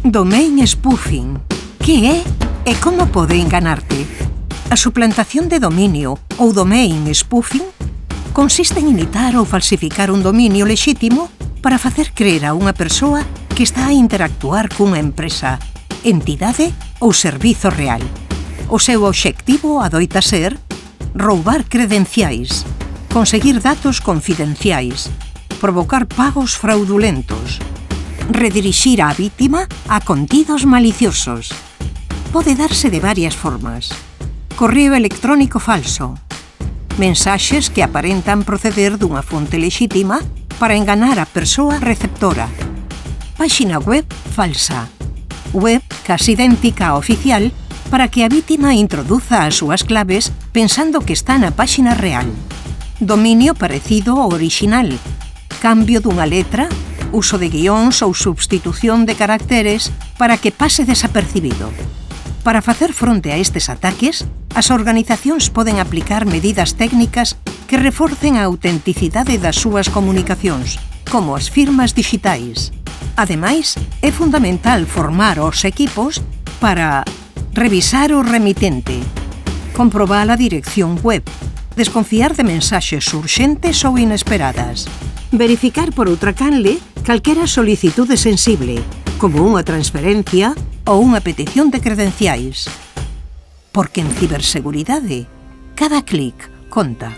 Domain spoofing. Que é e como pode enganarte? A suplantación de dominio ou domain spoofing consiste en imitar ou falsificar un dominio lexítimo para facer crer a unha persoa que está a interactuar cunha empresa, entidade ou servizo real. O seu obxectivo adoita ser roubar credenciais, conseguir datos confidenciais, provocar pagos fraudulentos, redirixir a vítima a contidos maliciosos. Pode darse de varias formas. Correo electrónico falso. Mensaxes que aparentan proceder dunha fonte lexítima para enganar a persoa receptora. Páxina web falsa. Web casi idéntica a oficial para que a vítima introduza as súas claves pensando que está na páxina real. Dominio parecido ao orixinal. Cambio dunha letra, uso de guións ou substitución de caracteres para que pase desapercibido. Para facer fronte a estes ataques, as organizacións poden aplicar medidas técnicas que reforcen a autenticidade das súas comunicacións, como as firmas dixitais. Ademais, é fundamental formar os equipos para revisar o remitente, comprobar a dirección web, desconfiar de mensaxes urxentes ou inesperadas, verificar por outra canle calquera solicitude sensible, como unha transferencia ou unha petición de credenciais. Porque en ciberseguridade, cada clic conta.